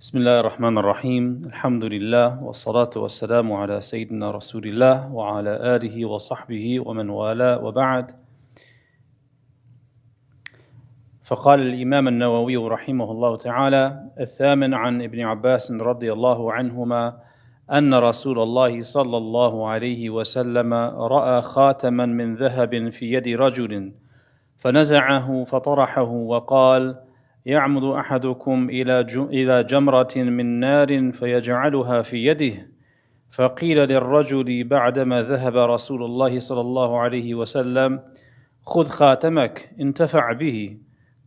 بسم الله الرحمن الرحيم الحمد لله والصلاة والسلام على سيدنا رسول الله وعلى آله وصحبه ومن والاه وبعد. فقال الإمام النووي رحمه الله تعالى: الثامن عن ابن عباس رضي الله عنهما أن رسول الله صلى الله عليه وسلم رأى خاتما من ذهب في يد رجل فنزعه فطرحه وقال: يعمد أحدكم إلى جمرة من نار فيجعلها في يده. فقيل للرجل بعدما ذهب رسول الله صلى الله عليه وسلم: خذ خاتمك انتفع به.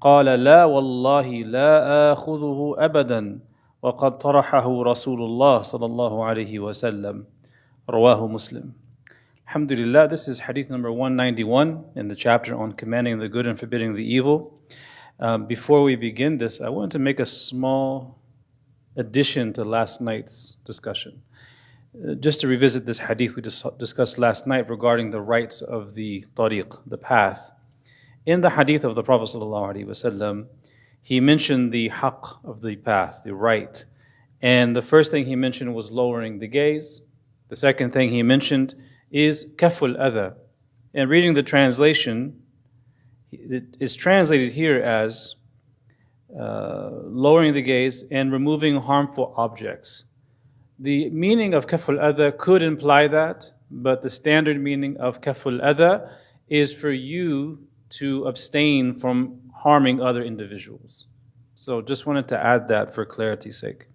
قال: لا والله لا آخذه أبدا وقد طرحه رسول الله صلى الله عليه وسلم. رواه Muslim. Alhamdulillah, this is hadith number 191 in the chapter on commanding the good and forbidding the evil. Before we begin this, I want to make a small addition to last night's discussion. Just to revisit this hadith we discussed last night regarding the rights of the tariq, the path. In the hadith of the Prophet ﷺ, he mentioned the haqq of the path, the right. And the first thing he mentioned was lowering the gaze. The second thing he mentioned is kaful adha. And reading the translation, it is translated here as lowering the gaze and removing harmful objects. The meaning of kaful adha could imply that, but the standard meaning of kaful adha is for you to abstain from harming other individuals. So just wanted to add that for clarity's sake.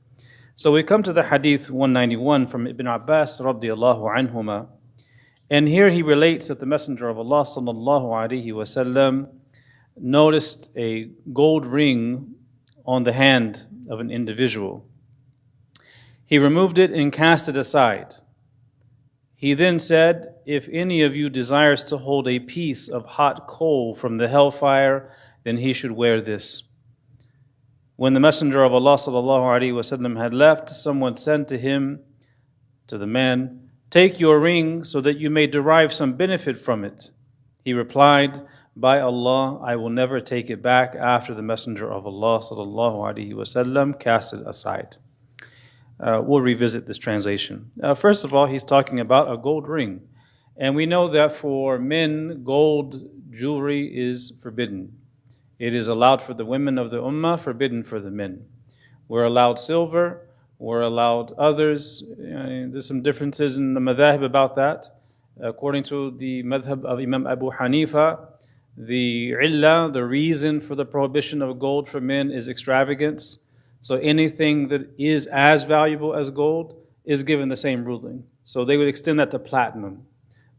So we come to the hadith 191 from Ibn Abbas radiyallahu anhuma. And here he relates that the Messenger of Allah sallallahu alaihi wasallam noticed a gold ring on the hand of an individual. He removed it and cast it aside. He then said, if any of you desires to hold a piece of hot coal from the hellfire, then he should wear this. When the Messenger of Allah sallallahu alaihi wasallam had left, someone said to him, to the man, take your ring so that you may derive some benefit from it. He replied, by Allah, I will never take it back after the Messenger of Allah sallallahu alaihi wasallam cast it aside. We'll revisit this translation. First of all, he's talking about a gold ring. And we know that for men, gold jewelry is forbidden. It is allowed for the women of the ummah, forbidden for the men. We're allowed silver, we're allowed others. There's some differences in the madhahib about that. According to the madhab of Imam Abu Hanifa, the illah, the reason for the prohibition of gold for men is extravagance. So anything that is as valuable as gold is given the same ruling. So they would extend that to platinum.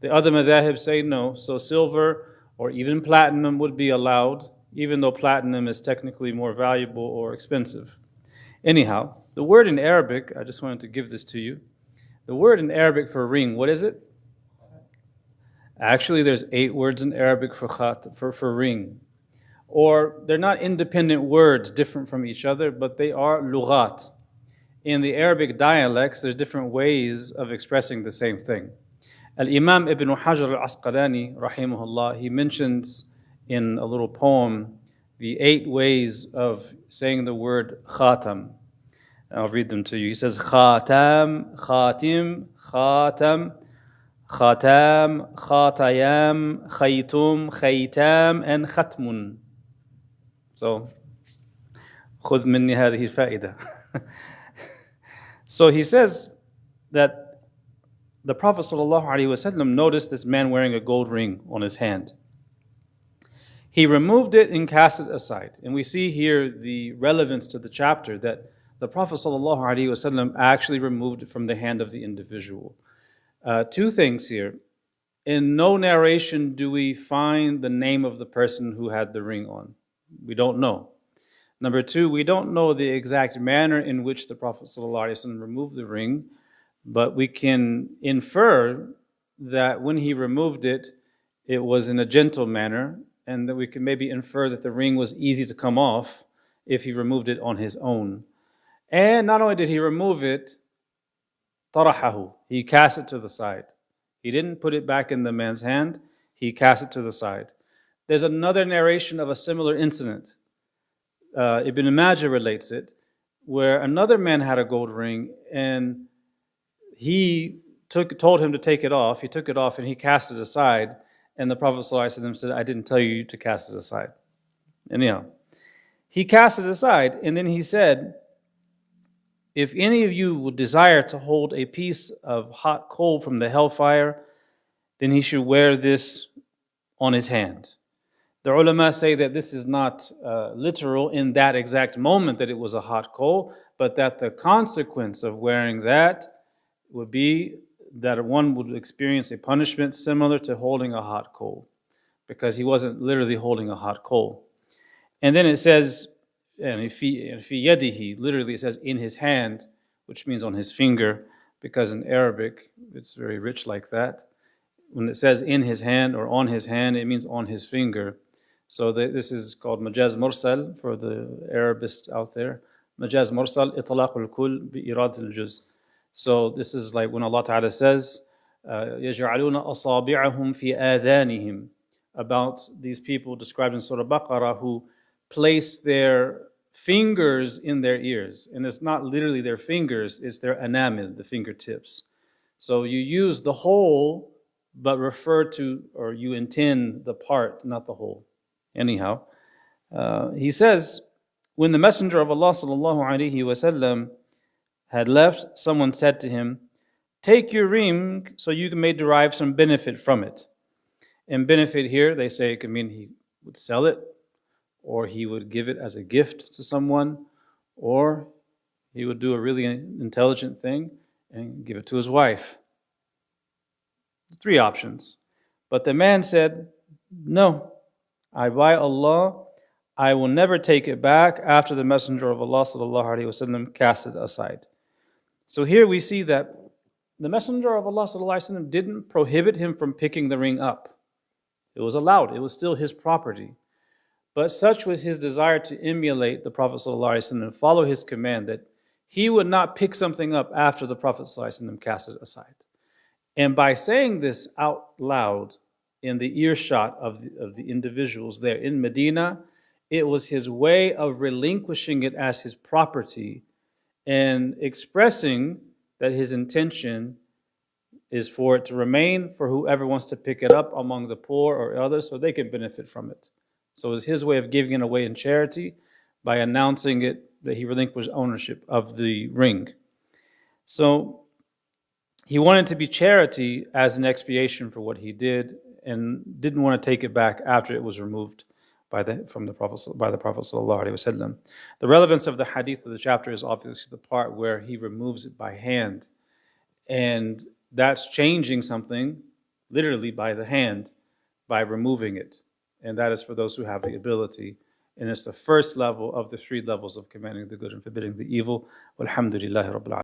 The other madhahib say no, so silver or even platinum would be allowed, even though platinum is technically more valuable or expensive. Anyhow, the word in Arabic, I just wanted to give this to you. The word in Arabic for ring, what is it? Actually, there's 8 words in Arabic for ring. Or they're not independent words different from each other, but they are lughat. In the Arabic dialects, there's different ways of expressing the same thing. Al-Imam Ibn Hajar Al-Asqalani, rahimahullah, he mentions in a little poem the 8 ways of saying the word khatam. I'll read them to you. He says khatam, khatim, khatam, khatam, khatayam, khaytum, khaytam, and khatmun. So, خذ مني هذه الفائدة. So he says that the Prophet ﷺ noticed this man wearing a gold ring on his hand. He removed it and cast it aside. And we see here the relevance to the chapter that the Prophet ﷺ actually removed it from the hand of the individual. 2 things here. In no narration do we find the name of the person who had the ring on. We don't know. Number 2, we don't know the exact manner in which the Prophet ﷺ removed the ring, but we can infer that when he removed it, it was in a gentle manner, and that we can maybe infer that the ring was easy to come off if he removed it on his own. And not only did he remove it, tarahahu, he cast it to the side. He didn't put it back in the man's hand, he cast it to the side. There's another narration of a similar incident. Ibn Majah relates it. where another man had a gold ring, and he told him to take it off. He took it off and he cast it aside. And the Prophet ﷺ said, I didn't tell you to cast it aside. Anyhow, he cast it aside, and then he said, if any of you would desire to hold a piece of hot coal from the hellfire, then he should wear this on his hand. The ulama say that this is not literal in that exact moment that it was a hot coal, but that the consequence of wearing that would be that one would experience a punishment similar to holding a hot coal, because he wasn't literally holding a hot coal. And then it says, and fi yadihi, literally it says in his hand, which means on his finger, because in Arabic it's very rich like that. When it says in his hand or on his hand, it means on his finger. So this is called majaz mursal for the Arabists out there. Majaz mursal, itlaqul kull bi irad al-juz. So this is like when Allah Ta'ala says, يَجْعَلُونَ أَصَابِعَهُمْ فِي آذَانِهِمْ, about these people described in Surah Baqarah who place their fingers in their ears. And it's not literally their fingers, it's their anamil, the fingertips. So you use the whole, but refer to, or you intend the part, not the whole. Anyhow, he says, when the Messenger of Allah ﷺ had left, someone said to him, take your ring so you may derive some benefit from it. And benefit here, they say it could mean he would sell it, or he would give it as a gift to someone, or he would do a really intelligent thing and give it to his wife. 3 options. But the man said, no, I by Allah, I will never take it back after the Messenger of Allah ﷺ cast it aside. So here we see that the Messenger of Allah ﷺ didn't prohibit him from picking the ring up. It was allowed. It was still his property. But such was his desire to emulate the Prophet ﷺ and follow his command that he would not pick something up after the Prophet ﷺ cast it aside. And by saying this out loud in the earshot of the individuals there in Medina, it was his way of relinquishing it as his property and expressing that his intention is for it to remain for whoever wants to pick it up among the poor or others so they can benefit from it. So it was his way of giving it away in charity by announcing it that he relinquished ownership of the ring. So he wanted to be charity as an expiation for what he did, and didn't want to take it back after it was removed by the Prophet sallallahu alaihi wasallam. The relevance of the hadith of the chapter is obviously the part where he removes it by hand, and that's changing something literally by the hand by removing it, and that is for those who have the ability. And it's the first level of the 3 levels of commanding the good and forbidding the evil. Walhamdulillahi Rabbil Alamin.